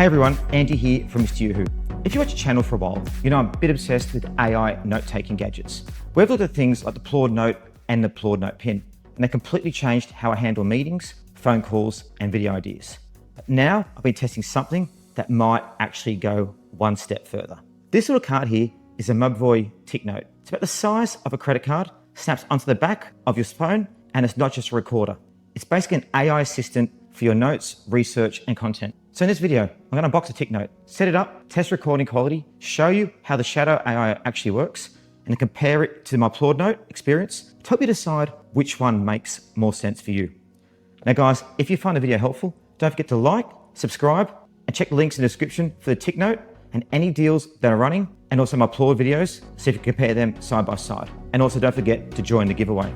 Hey everyone, Andy here from Mr. Yoo-Hoo. If you watch the channel for a while, you know I'm a bit obsessed with AI note-taking gadgets. We've looked at things like the Plaud Note and the Plaud Note Pen, and they completely changed how I handle meetings, phone calls, and video ideas. But now I've been testing something that might actually go one step further. This little card here is a Mobvoi TicNote. It's about the size of a credit card, snaps onto the back of your phone, and it's not just a recorder. It's basically an AI assistant for your notes, research, and content. So in this video, I'm going to unbox a TicNote, set it up, test recording quality, show you how the shadow AI actually works, and compare it to my Plaud Note experience to help you decide which one makes more sense for you. Now guys, if you find the video helpful, don't forget to like, subscribe, and check the links in the description for the TicNote and any deals that are running, and also my Plaud videos, so you can compare them side by side. And also don't forget to join the giveaway.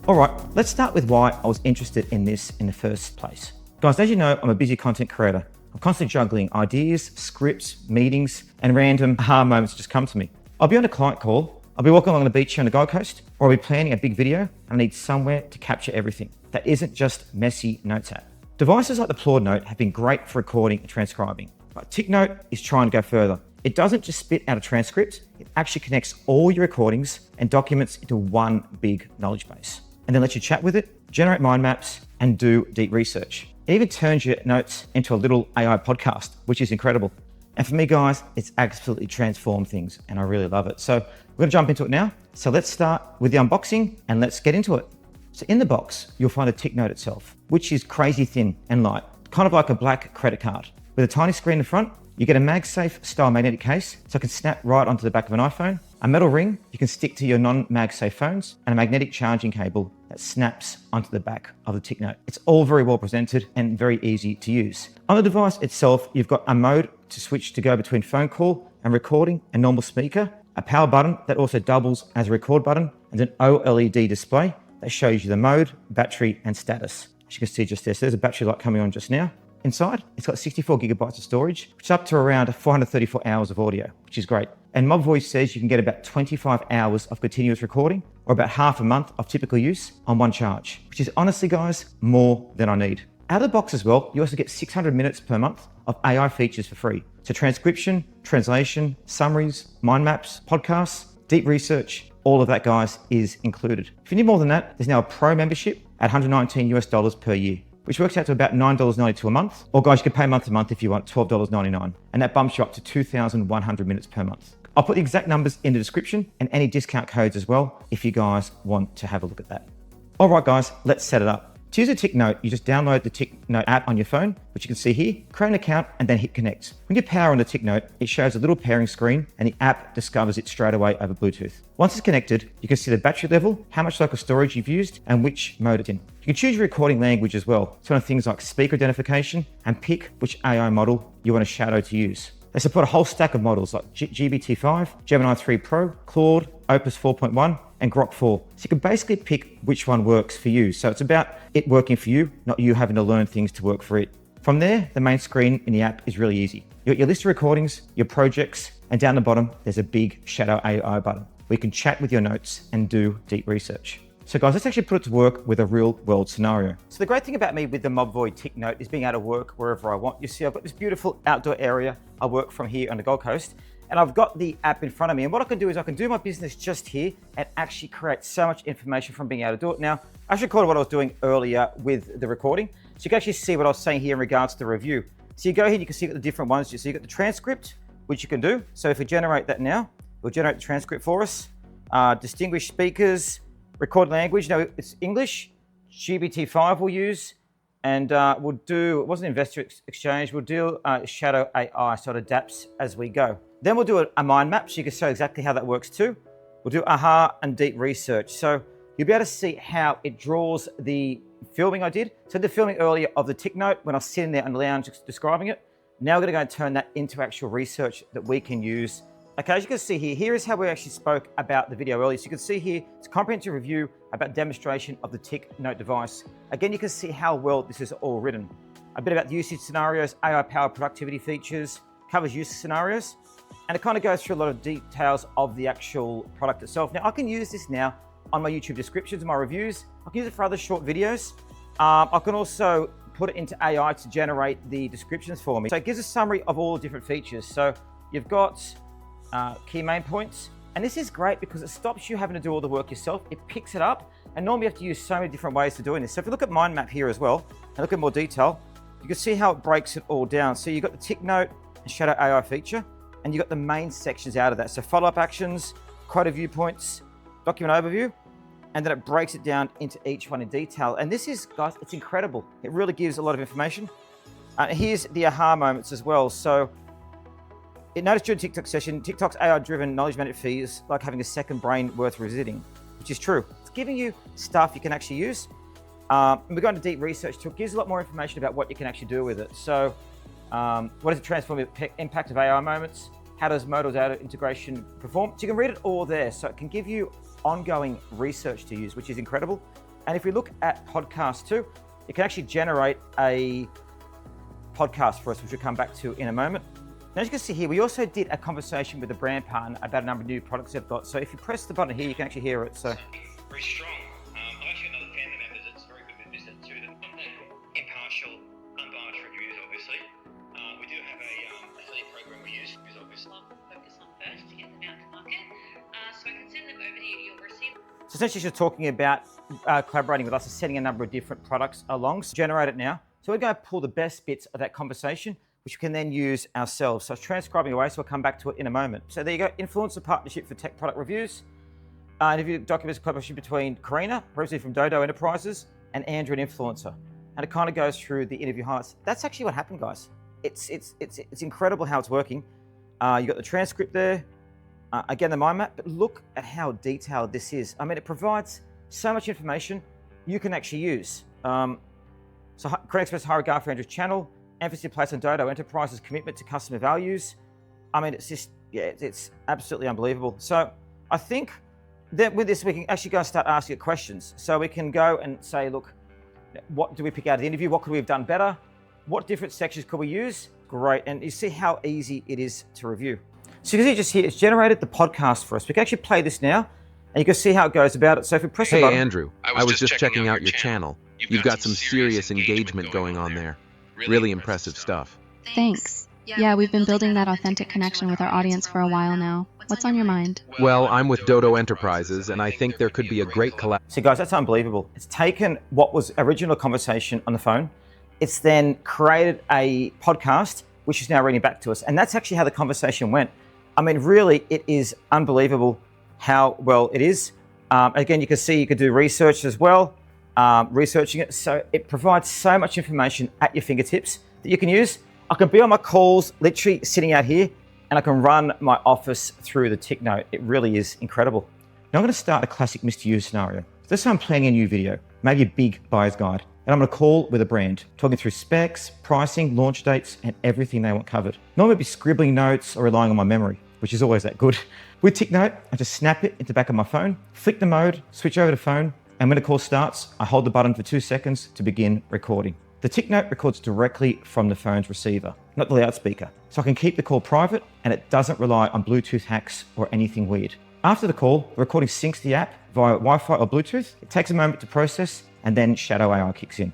All right, let's start with why I was interested in this in the first place. Guys, as you know, I'm a busy content creator. I'm constantly juggling ideas, scripts, meetings, and random aha moments just come to me. I'll be on a client call, I'll be walking along the beach here on the Gold Coast, or I'll be planning a big video, and I need somewhere to capture everything. That isn't just messy notes app. Devices like the Plaud Note have been great for recording and transcribing, but TicNote is trying to go further. It doesn't just spit out a transcript, it actually connects all your recordings and documents into one big knowledge base, and then lets you chat with it, generate mind maps, and do deep research. It even turns your notes into a little AI podcast, which is incredible. And for me, guys, it's absolutely transformed things, and I really love it. So we're gonna jump into it now. So let's start with the unboxing, and let's get into it. So in the box, you'll find a TicNote itself, which is crazy thin and light, kind of like a black credit card. With a tiny screen in front, you get a MagSafe style magnetic case, so it can snap right onto the back of an iPhone, a metal ring you can stick to your non-MagSafe phones, and a magnetic charging cable that snaps onto the back of the TicNote. It's all very well presented and very easy to use. On the device itself, you've got a mode to switch to go between phone call and recording and normal speaker, a power button that also doubles as a record button, and an OLED display that shows you the mode, battery, and status. As you can see just there, so there's a battery light coming on just now. Inside, it's got 64 gigabytes of storage, which is up to around 434 hours of audio, which is great. And Mobvoi says you can get about 25 hours of continuous recording, or about half a month of typical use on one charge, which is honestly, guys, more than I need. Out of the box as well, you also get 600 minutes per month of AI features for free. So transcription, translation, summaries, mind maps, podcasts, deep research, all of that, guys, is included. If you need more than that, there's now a pro membership at $119 per year, which works out to about $9.92 a month. Or guys, you can pay month to month if you want, $12.99. And that bumps you up to 2,100 minutes per month. I'll put the exact numbers in the description and any discount codes as well if you guys want to have a look at that. All right, guys, let's set it up. To use a TicNote, you just download the TicNote app on your phone, which you can see here, create an account, and then hit connect. When you power on the TicNote, it shows a little pairing screen, and the app discovers it straight away over Bluetooth. Once it's connected, you can see the battery level, how much local storage you've used, and which mode it's in. You can choose your recording language as well, so on things like speaker identification, and pick which AI model you want a shadow to use. They support a whole stack of models like GPT-5, Gemini 3 Pro, Claude, Opus 4.1, and Grok 4. So you can basically pick which one works for you. So it's about it working for you, not you having to learn things to work for it. From there, the main screen in the app is really easy. You got your list of recordings, your projects, and down the bottom, there's a big shadow AI button where you can chat with your notes and do deep research. So guys, let's actually put it to work with a real world scenario. So the great thing about me with the Mobvoi TicNote is being able to work wherever I want. You see, I've got this beautiful outdoor area. I work from here on the Gold Coast, and I've got the app in front of me. And what I can do is I can do my business just here and actually create so much information from being able to do it. Now, I should recorded what I was doing earlier with the recording. So you can actually see what I was saying here in regards to the review. So you go here, you can see the different ones. So you got the transcript, which you can do. So if we generate that now, we'll generate the transcript for us. Distinguished speakers, record language. No, it's English. GPT-5 we'll use. And we'll do, it wasn't Investor Exchange, we'll do Shadow AI, so it adapts as we go. Then we'll do a mind map, so you can show exactly how that works too. We'll do aha and deep research. So you'll be able to see how it draws the filming I did. So the filming earlier of the TicNote when I was sitting there on the lounge describing it. Now we're gonna go and turn that into actual research that we can use. Okay, as you can see here, here is how we actually spoke about the video earlier. So you can see here, it's a comprehensive review about demonstration of the TicNote device. Again, you can see how well this is all written. A bit about the usage scenarios, AI-powered productivity features, covers use scenarios, and it kind of goes through a lot of details of the actual product itself. Now, I can use this now on my YouTube descriptions, my reviews. I can use it for other short videos. I can also put it into AI to generate the descriptions for me. So it gives a summary of all the different features. So you've got key main points, and this is great because it stops you having to do all the work yourself. It picks it up, and normally you have to use so many different ways to doing this. So if you look at mind map here as well, and look at more detail, you can see how it breaks it all down. So you've got the TicNote and Shadow AI feature, and you've got the main sections out of that. So follow-up actions, quota viewpoints, document overview, and then it breaks it down into each one in detail. And this is, guys, it's incredible. It really gives a lot of information. Here's the aha moments as well. So it noticed during TikTok session, TikTok's AI-driven knowledge management fees like having a second brain worth visiting, which is true. It's giving you stuff you can actually use. And we're going to deep research too. It gives a lot more information about what you can actually do with it. So what is the transformative impact of AI moments? How does modal data integration perform? So you can read it all there. So it can give you ongoing research to use, which is incredible. And if we look at podcasts too, it can actually generate a podcast for us, which we'll come back to in a moment. Now, as you can see here, we also did a conversation with a brand partner about a number of new products they've got. So if you press the button here, you can actually hear it. So very strong. I've actually got another family member that's very good with business too. Impartial, unbiased reviews, obviously. We do have a affiliate program we use, because obviously Focus on first to get them out to market. So I can send them over to you. You'll receive. So essentially, she's talking about collaborating with us and sending a number of different products along. So generate it now. So we're going to pull the best bits of that conversation, which we can then use ourselves. So it's transcribing away, so we'll come back to it in a moment. So there you go, influencer partnership for tech product reviews. Interview documents collaboration between Karina, previously from Dodo Enterprises, and Andrew, an influencer. And it kind of goes through the interview highlights. That's actually what happened, guys. It's incredible how it's working. You got the transcript there. Again, the mind map, but look at how detailed this is. I mean, it provides so much information you can actually use. So Karina expressed high regard for Andrew's channel, emphasis placed on Dodo Enterprises' commitment to customer values. I mean, it's just, yeah, it's absolutely unbelievable. So I think that with this, we can actually go and start asking it questions. So we can go and say, look, what do we pick out of the interview? What could we have done better? What different sections could we use? Great. And you see how easy it is to review. So you can see just here, it's generated the podcast for us. We can actually play this now, and you can see how it goes about it. So if we press the button. Hey, Andrew, I was just checking out your channel. You've got some serious engagement going on there. Really impressive stuff. Thanks. Yeah, we've been building that authentic connection with our audience for a while now. What's on your mind? Well, I'm with Dodo Enterprises, and I think there could be a great collab. So guys, that's unbelievable. It's taken what was original conversation on the phone. It's then created a podcast, which is now reading back to us. And that's actually how the conversation went. I mean, really, it is unbelievable how well it is. Again, you can see you could do research as well, researching it. So it provides so much information at your fingertips that you can use. I can be on my calls, literally sitting out here, and I can run my office through the TicNote. It really is incredible. Now I'm going to start a classic Mr. U scenario. Let's say I'm planning a new video, maybe a big buyer's guide, and I'm going to call with a brand, talking through specs, pricing, launch dates, and everything they want covered. Normally I'd be scribbling notes or relying on my memory, which is always that good. With TicNote, I just snap it into the back of my phone, flick the mode, switch over to phone, and when the call starts, I hold the button for 2 seconds to begin recording. The TicNote records directly from the phone's receiver, not the loudspeaker, so I can keep the call private and it doesn't rely on Bluetooth hacks or anything weird. After the call, the recording syncs the app via Wi-Fi or Bluetooth. It takes a moment to process, and then Shadow AI kicks in.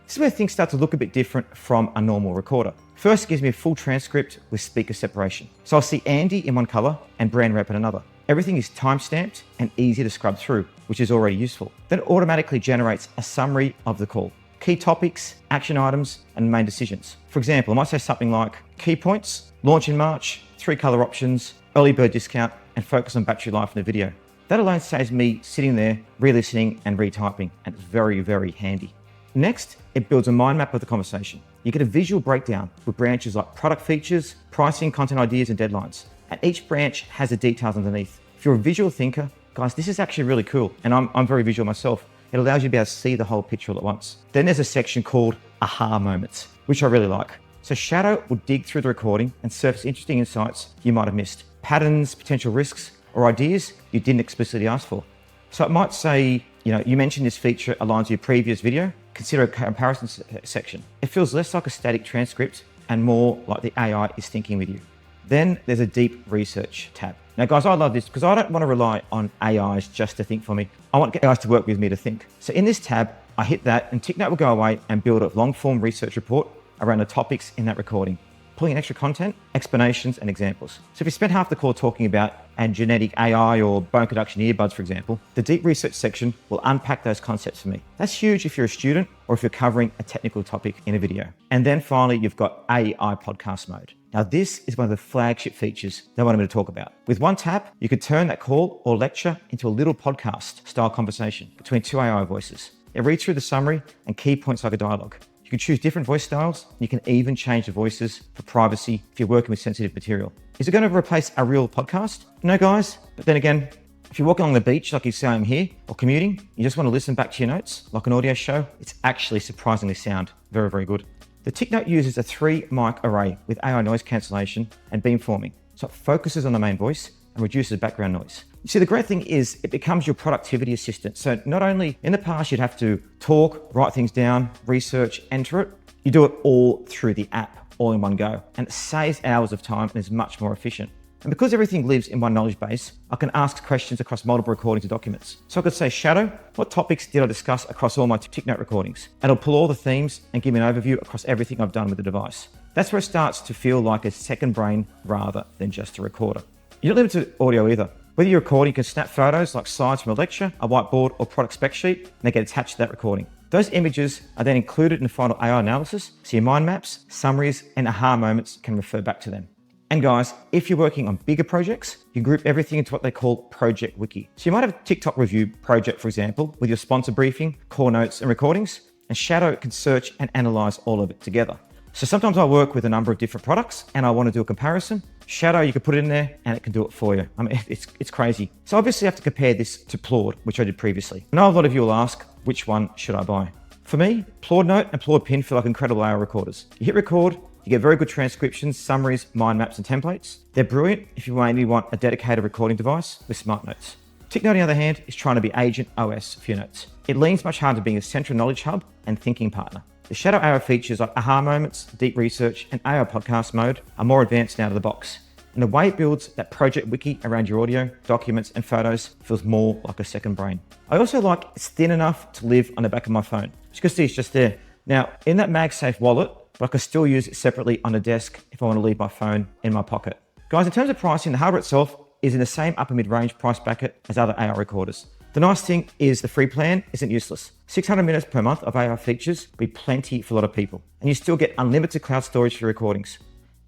This is where things start to look a bit different from a normal recorder. First, it gives me a full transcript with speaker separation. So I'll see Andy in one color and brand rep in another. Everything is timestamped and easy to scrub through, which is already useful. Then it automatically generates a summary of the call. Key topics, action items, and main decisions. For example, I might say something like key points, launch in March, 3 color options, early bird discount, and focus on battery life in the video. That alone saves me sitting there, re-listening and retyping, and it's very, very handy. Next, it builds a mind map of the conversation. You get a visual breakdown with branches like product features, pricing, content ideas, and deadlines. And each branch has the details underneath. If you're a visual thinker, guys, this is actually really cool. And I'm very visual myself. It allows you to be able to see the whole picture all at once. Then there's a section called aha moments, which I really like. So Shadow will dig through the recording and surface interesting insights you might have missed. Patterns, potential risks, or ideas you didn't explicitly ask for. So it might say, you mentioned this feature aligns with your previous video. Consider a comparison section. It feels less like a static transcript and more like the AI is thinking with you. Then there's a deep research tab. Now guys, I love this because I don't want to rely on AIs just to think for me. I want AIs to work with me to think. So in this tab, I hit that and TicNote will go away and build a long form research report around the topics in that recording, pulling in extra content, explanations, and examples. So if you spend half the call talking about and genetic AI or bone conduction earbuds, for example, the deep research section will unpack those concepts for me. That's huge if you're a student or if you're covering a technical topic in a video. And then finally, you've got AI podcast mode. Now, this is one of the flagship features that I wanted me to talk about. With one tap, you could turn that call or lecture into a little podcast style conversation between two AI voices. It reads through the summary and key points like a dialogue. You can choose different voice styles. You can even change the voices for privacy if you're working with sensitive material. Is it going to replace a real podcast? No, guys. But then again, if you're walking along the beach like you say I'm here, or commuting, you just want to listen back to your notes like an audio show, it's actually surprisingly sound. Very, very good. The TicNote uses a 3-mic array with AI noise cancellation and beamforming, so it focuses on the main voice and reduces background noise. You see, the great thing is it becomes your productivity assistant. So not only in the past you'd have to talk, write things down, research, enter it, you do it all through the app, all in one go. And it saves hours of time and is much more efficient. And because everything lives in one knowledge base, I can ask questions across multiple recordings and documents. So I could say, Shadow, what topics did I discuss across all my TicNote recordings? And it'll pull all the themes and give me an overview across everything I've done with the device. That's where it starts to feel like a second brain rather than just a recorder. You're not limited to audio either. Whether you're recording, you can snap photos like slides from a lecture, a whiteboard, or product spec sheet, and they get attached to that recording. Those images are then included in the final AI analysis, so your mind maps, summaries, and aha moments can refer back to them. And guys, if you're working on bigger projects, you group everything into what they call Project Wiki. So you might have a TikTok review project, for example, with your sponsor briefing, core notes, and recordings, and Shadow can search and analyze all of it together. So sometimes I work with a number of different products and I want to do a comparison. Shadow, you can put it in there and it can do it for you. I mean, it's crazy. So obviously I have to compare this to Plaud, which I did previously. I know a lot of you will ask, which one should I buy? For me, Plaud Note and Plaud Pin feel like incredible AI recorders. You hit record, you get very good transcriptions, summaries, mind maps, and templates. They're brilliant if you mainly want a dedicated recording device with smart notes. TicNote, on the other hand, is trying to be Agent OS for your notes. It leans much harder to being a central knowledge hub and thinking partner. The Shadow AI features like aha moments, deep research, and AI podcast mode are more advanced now out of the box. And the way it builds that project wiki around your audio, documents, and photos feels more like a second brain. I also like it's thin enough to live on the back of my phone. As you can see, it's just there. Now, in that MagSafe wallet, but I can still use it separately on a desk if I want to leave my phone in my pocket. Guys, in terms of pricing, the hardware itself is in the same upper mid-range price bracket as other AI recorders. The nice thing is the free plan isn't useless. 600 minutes per month of AI features will be plenty for a lot of people. And you still get unlimited cloud storage for your recordings.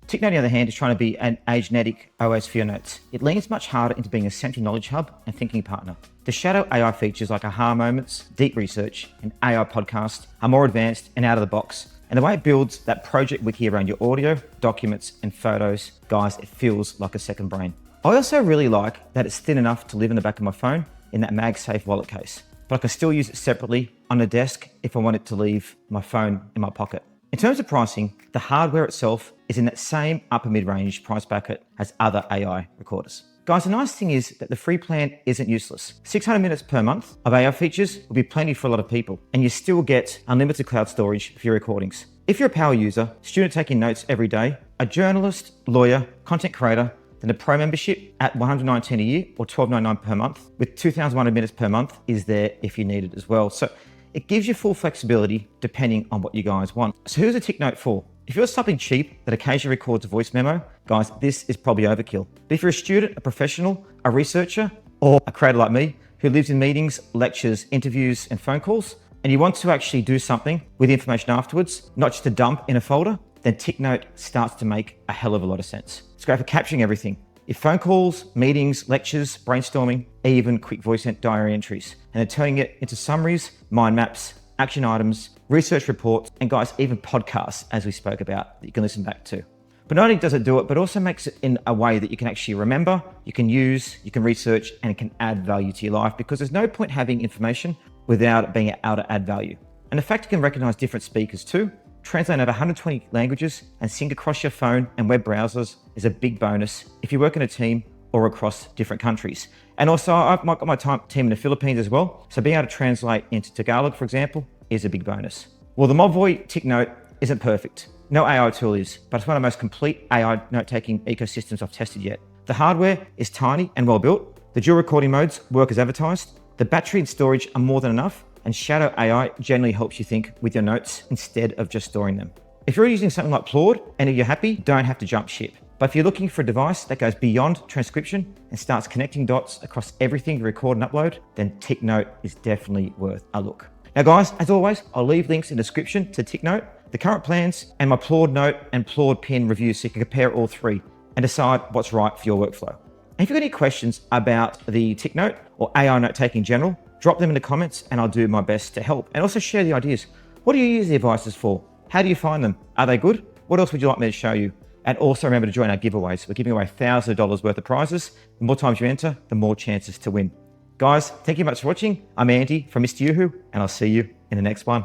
TicNote, on the other hand, is trying to be an agentic OS for your notes. It leans much harder into being a central knowledge hub and thinking partner. The Shadow AI features like aha moments, deep research, and AI podcast are more advanced and out of the box. And the way it builds that project wiki around your audio, documents, and photos, guys, it feels like a second brain. I also really like that it's thin enough to live in the back of my phone in that MagSafe wallet case, but I can still use it separately on the desk if I wanted to leave my phone in my pocket. In terms of pricing, the hardware itself is in that same upper mid-range price bracket as other AI recorders. Guys, the nice thing is that the free plan isn't useless. 600 minutes per month of AI features will be plenty for a lot of people, and you still get unlimited cloud storage for your recordings. If you're a power user, student taking notes every day, a journalist, lawyer, content creator, then the Pro membership at $119 a year or $12.99 per month with 2,100 minutes per month is there if you need it as well. So it gives you full flexibility depending on what you guys want. So who's a TicNote for? If you're something cheap that occasionally records a voice memo, guys, this is probably overkill. But if you're a student, a professional, a researcher, or a creator like me who lives in meetings, lectures, interviews, and phone calls, and you want to actually do something with the information afterwards, not just to dump in a folder, then TicNote starts to make a hell of a lot of sense. It's great for capturing everything. Your phone calls, meetings, lectures, brainstorming, even quick voice diary entries, and then turning it into summaries, mind maps, action items, research reports, and guys, even podcasts, as we spoke about, that you can listen back to. But not only does it do it, but also makes it in a way that you can actually remember, you can use, you can research, and it can add value to your life, because there's no point having information without it being able to add value. And the fact you can recognize different speakers too, translate over 120 languages, and sync across your phone and web browsers is a big bonus if you work in a team or across different countries. And also, I've got my team in the Philippines as well, so being able to translate into Tagalog, for example, is a big bonus. Well, the Mobvoi TicNote isn't perfect. No AI tool is, but it's one of the most complete AI note-taking ecosystems I've tested yet. The hardware is tiny and well built. The dual recording modes work as advertised. The battery and storage are more than enough, and Shadow AI generally helps you think with your notes instead of just storing them. If you're using something like Plaud and if you're happy, don't have to jump ship. But if you're looking for a device that goes beyond transcription and starts connecting dots across everything you record and upload, then TicNote is definitely worth a look. Now guys, as always, I'll leave links in the description to TicNote, the current plans, and my Plaud Note and Plaud Pen reviews so you can compare all three and decide what's right for your workflow. And if you've got any questions about the TicNote or AI note-taking in general, drop them in the comments and I'll do my best to help. And also share the ideas. What do you use the devices for? How do you find them? Are they good? What else would you like me to show you? And also remember to join our giveaways. We're giving away thousands of dollars worth of prizes. The more times you enter, the more chances to win. Guys, thank you much for watching. I'm Andy from Mr. Yoo-Hoo, and I'll see you in the next one.